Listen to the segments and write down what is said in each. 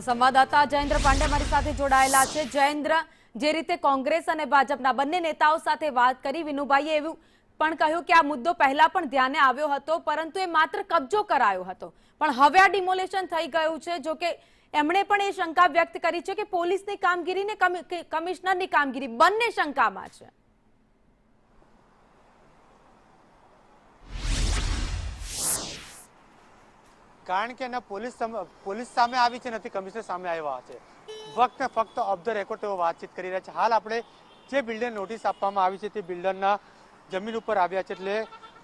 સંવાદદાતા જયેન્દ્ર પાંડે મારી સાથે જોડાયેલા છે। જયેન્દ્ર, જે રીતે કોંગ્રેસ અને ભાજપના બંને નેતાઓ સાથે વાત કરી, વિનુભાઈએ એવું પણ કહ્યું કે આ મુદ્દો પહેલા પણ ધ્યાને આવ્યો હતો, પરંતુ એ માત્ર કબજો કરાયો હતો, પણ હવે આ ડિમોલેશન થઈ ગયું છે। જો કે એમણે પણ એ શંકા વ્યક્ત કરી છે કે પોલીસની કામગીરી ને કમિશનરની કામગીરી બંને શંકામાં છે। કારણ કે પોલીસ સામે આવી છે, નથી કમિશનર સામે આવ્યા છે। ફક્ત ઓફ ધ રેકોર્ડ તેઓ વાતચીત કરી રહ્યા છે। હાલ આપણે જે બિલ્ડર નોટિસ આપવામાં આવી છે તે બિલ્ડરના જમીન ઉપર આવ્યા છે, એટલે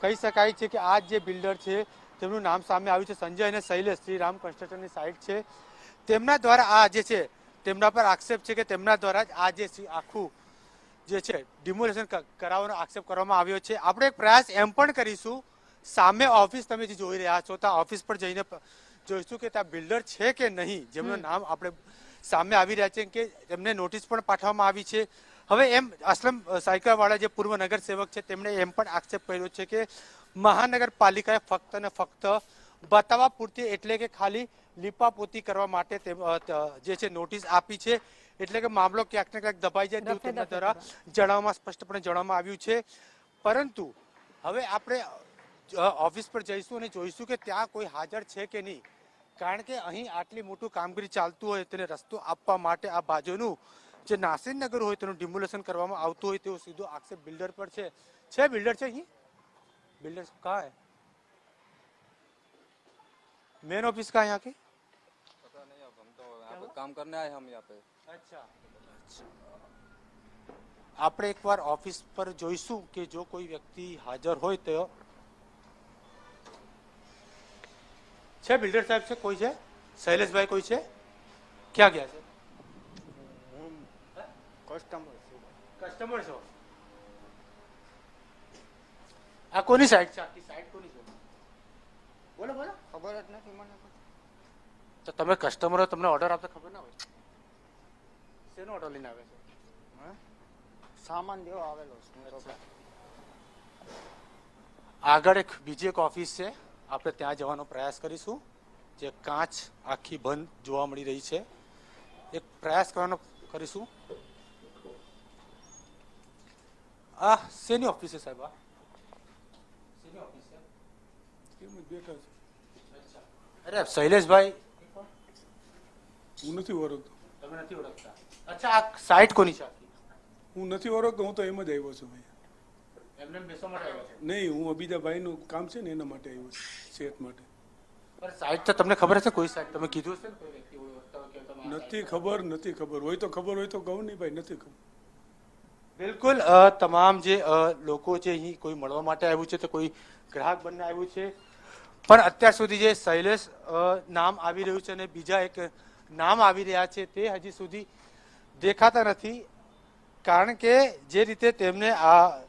કહી શકાય છે કે આ જે બિલ્ડર છે તેમનું નામ સામે આવ્યું છે, સંજય અને શૈલેષ, શ્રીરામ કન્સ્ટ્રક્શનની સાઇટ છે। તેમના દ્વારા આ જે છે તેમના પર આક્ષેપ છે કે તેમના દ્વારા જ આ જે આખું જે છે ડિમોલેશન કરાવવાનો આક્ષેપ કરવામાં આવ્યો છે। આપણે એક પ્રયાસ એમ પણ કરીશું, સામે ઓફિસ તમે જે જોઈ રહ્યા છો ત્યાં ઓફિસ પર જઈને જોઈશું કે ત્યાં બિલ્ડર છે કે નહીં, જેમનું નામ આપણે સામે આવી રહ્યા છે કે તેમને નોટિસ પણ પાઠવવામાં આવી છે। હવે એમ અસલમ સાયકલવાળા જે પૂર્વ નગરસેવક છે તેમણે એમ પણ આક્ષેપ કર્યો છે કે મહાનગરપાલિકાએ ફક્ત ને ફક્ત બતાવવા પૂરતી, એટલે કે ખાલી લીપાપોતી કરવા માટે જે છે નોટિસ આપી છે, એટલે કે મામલો ક્યાંક ને ક્યાંક દબાઈ જાય તેવું તેમના દ્વારા જણાવવામાં સ્પષ્ટપણે જણાવવામાં આવ્યું છે। પરંતુ હવે આપણે ઓફિસ પર જઈશું અને જોઈશું કે ત્યાં કોઈ હાજર છે કે નહીં, કારણ કે અહીં આટલી મોટું કામગીરી ચાલતું હોય તેને રસ્તો આપવા માટે આ બાજુનું જે નાસિરનગર હોય તેનું ડિમોલેશન કરવામાં આવતું હોય તેવો સીધો આક્ષેપ બિલ્ડર પર છે। બિલ્ડર છે અહીં, બિલ્ડર कहाँ है, मेन ऑफिस कहाँ है यहाँ के, पता नहीं, अब हम तो यहाँ पे काम करने आए हम यहाँ पे। अच्छा, આપણે એકવાર ઓફિસ પર જોઈશું કે જો કોઈ વ્યક્તિ હાજર હોય તો છે। બિલ્ડર સાહેબ છે, કોઈ છે, શૈલેષભાઈ કોઈ છે, ક્યાં ગયા છે? કસ્ટમર છો? આ કોની સાઈડ છે? આખી સાઈડ કોની છે? બોલો બોલો, ખબર જ નથી મને। તો તમે કસ્ટમરો, તમને ઓર્ડર આપતા ખબર ના હોય? શેનો ઓર્ડર લઈને આવે છે? સામાન દેવા આવેલો છું। આગળ બીજી એક ઓફિસ છે, આપણે ત્યાં જવાનો પ્રયાસ કરીશું, જે કાચ આખી બંધ જોવા મળી રહી છે, એક પ્રયાસ કરવાનો કરીશું। આ શેની ઓફિસ છે સાહેબ? આ શેની ઓફિસ છે? બેઠા છે। અરે શૈલેષભાઈ, હું નથી ઓળખતો। તમે નથી ઓળખતા? અચ્છા, આ સાઇટ કોની છે? હું નથી ઓળખતો, હું તો એમ જ આવ્યો છું ભાઈ। એમને બેસવા માટે આવ્યા છે? નહીં, હું બીજા ભાઈનું કામ છે ને એના માટે આવ્યો છું, સેટ માટે। પણ સાઇટ તો તમને ખબર હશે, કોઈ સાઇટ તમે કીધું હશે ને કોઈ વ્યક્તિ હોય ઓળખતા હોય કે તમે નથી ખબર હોય તો ખબર હોય તો કહું નહીં ભાઈ, નથી ખબર। બિલકુલ, તમામ જે લોકો છે અહીં કોઈ મળવા માટે આવ્યું છે તો કોઈ ગ્રાહક બનને આવ્યું છે, પણ અત્યાર સુધી જે શૈલેષ નામ આવી રહ્યું છે અને બીજા એક નામ આવી રહ્યા છે તે હજી સુધી દેખાતા નથી, કારણ કે જે રીતે તેમને આ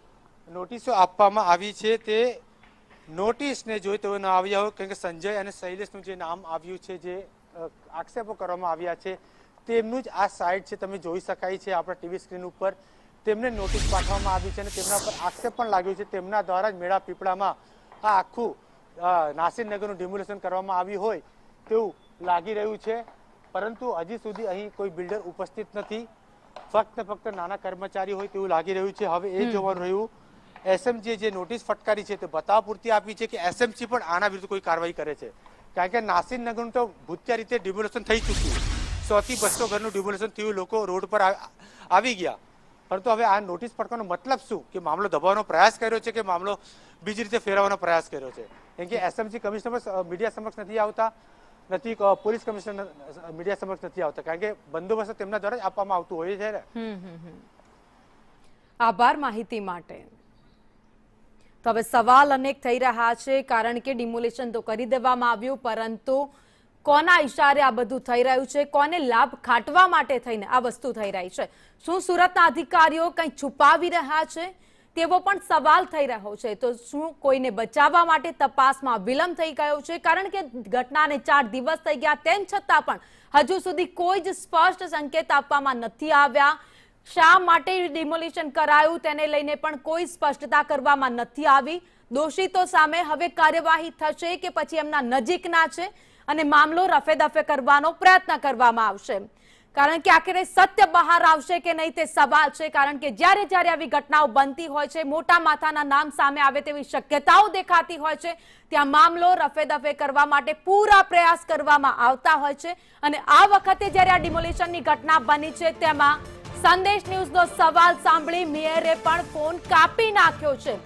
નોટિસો આપવામાં આવી છે તે નોટિસને જોઈ તેઓ ન આવ્યા હોય, કારણ કે સંજય અને શૈલેષનું જે નામ આવ્યું છે, જે આક્ષેપો કરવામાં આવ્યા છે તેમનું જ આ સાઇટ છે, તમે જોઈ શકાય છે આપણા ટીવી સ્ક્રીન ઉપર। તેમને નોટિસ પાઠવવામાં આવી છે અને તેમના પર આક્ષેપ પણ લાગ્યો છે તેમના દ્વારા જ મેળા પીપળામાં આ આખું નાસિરનગરનું ડિમોલેશન કરવામાં આવ્યું હોય તેવું લાગી રહ્યું છે, પરંતુ હજી સુધી અહીં કોઈ બિલ્ડર ઉપસ્થિત નથી, ફક્ત નાના કર્મચારી હોય તેવું લાગી રહ્યું છે। હવે એ જોવાનું રહ્યું એસએમસીએ જે નોટિસ ફટકારી છે તે બતાવવા પૂરતી આપી છે કે એસએમસી પણ આના વિરુદ્ધ કોઈ કાર્યવાહી કરે છે, કારણ કે નાસિરનગરનું તો ભૂતિયા રીતે ડિમોલેશન થઈ ચૂક્યું, 100 થી 200 ઘરનું ડિમોલેશન થયું, લોકો રોડ પર આવી ગયા, પરંતુ હવે આ નોટિસ ફટકારવાનો મતલબ શું, કે મામલો દબાવવાનો પ્રયાસ કર્યો છે કે મામલો બીજી રીતે ફેરવવાનો પ્રયાસ કર્યો છે? કેમ કે એસએમસી કમિશનર મીડિયા સમક્ષ નથી આવતા, નથી પોલીસ કમિશનર મીડિયા સમક્ષ નથી આવતા, કારણ કે બંદોબસ્ત તેમના દ્વારા જ આપવામાં આવતું હોય છે ને। આભાર માહિતી માટે। તો હવે સવાલ અનેક થઈ રહ્યા છે, કારણ કે ડિમોલેશન તો કરી દેવામાં આવ્યું, પરંતુ કોના ઈશારે આ બધું થઈ રહ્યું છે, કોને લાભ ખાટવા માટે થઈને આ વસ્તુ થઈ રહી છે? શું સુરતના અધિકારીઓ કંઈ છુપાવી રહ્યા છે તેવો પણ સવાલ થઈ રહ્યો છે। તો શું કોઈને બચાવવા માટે તપાસમાં વિલંબ થઈ ગયો છે, કારણ કે ઘટનાને 4 દિવસ થઈ ગયા, તેમ છતાં પણ હજુ સુધી કોઈ જ સ્પષ્ટ સંકેત આપવામાં નથી આવ્યા। શા માટે ડિમોલિશન કરાયું તેને લઈને પણ કોઈ સ્પષ્ટતા કરવામાં નથી આવી। દોષિતો સામે હવે કાર્યવાહી થશે કે પછી એમના નજીકના છે અને મામલો રફે દફે કરવાનો પ્રયત્ન કરવામાં આવશે, કારણ કે આખરે સત્ય બહાર આવશે કે નહીં તે સવાલ છે. કારણ કે જ્યારે જ્યારે આવી ઘટનાઓ બનતી હોય છે, મોટા માથાના નામ સામે આવે તેવી શક્યતાઓ દેખાતી હોય છે, ત્યાં મામલો રફે દફે કરવા માટે પૂરા પ્રયાસ કરવામાં આવતા હોય છે. અને આ વખતે જ્યારે આ ડિમોલિશનની ઘટના બની છે, તેમાં સંદેશ ન્યૂઝનો સવાલ સાંભળી મેયરે પણ ફોન કાપી નાખ્યો છે.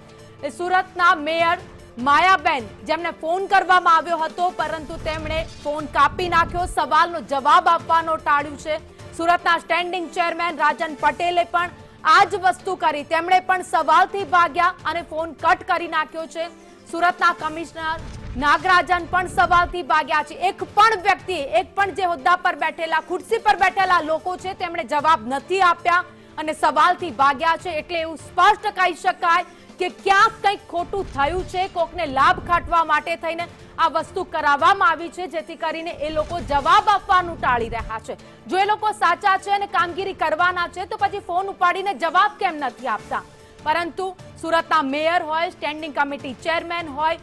સુરતના મેયર માયાબેન, જેમને ફોન કરવામાં આવ્યો હતો, પરંતુ તેમણે ફોન કાપી નાખ્યો, સવાલનો જવાબ આપવાનો ટાળ્યું છે. સુરતના સ્ટેન્ડિંગ ચેરમેન રાજન પટેલે પણ આ જ વસ્તુ કરી, તેમણે પણ સવાલથી ભાગ્યા અને ફોન કટ કરી નાખ્યો છે. સુરતના કમિશનર નાગરાજન પણ સવાલથી ભાગ્યા છે. એક પણ વ્યક્તિ, એક પણ જે હોદ્દા પર બેઠેલા, ખુરશી પર બેઠેલા લોકો છે, તેમણે જવાબ નથી આપ્યા અને સવાલથી ભાગ્યા છે. એટલે એવું સ્પષ્ટ કહી શકાય કે ક્યાંક કંઈક ખોટું થયું છે, કોકને લાભ ખાટવા માટે થઈને આ વસ્તુ કરાવવામાં આવી છે, જેથી કરીને એ લોકો જવાબ આપવાનું ટાળી રહ્યા છે. જો એ લોકો સાચા છે અને કામગીરી કરવાના છે, તો પછી ફોન ઉપાડીને જવાબ કેમ નથી આપતા? પરંતુ સુરતના મેયર હોય, સ્ટેન્ડિંગ કમિટી ચેરમેન હોય,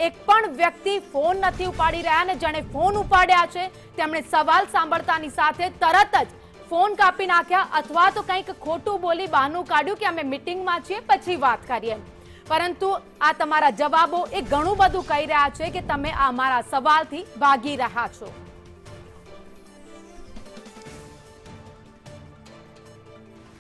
એક પણ વ્યક્તિ ફોન નથી ઉપાડી રહ્યા, અને જેણે ફોન ઉપાડ્યા છે તેમણે સવાલ સાંભળતાની સાથે તરત જ ફોન કાપી નાખ્યા, અથવા તો કંઈક ખોટું બોલી બહાનું કાઢ્યું કે અમે મીટિંગમાં છીએ, પછી વાત કરીએ. પરંતુ આ તમારા જવાબો એ ઘણું બધું કહી રહ્યા છે કે તમે આ અમારા સવાલથી ભાગી રહ્યા છો.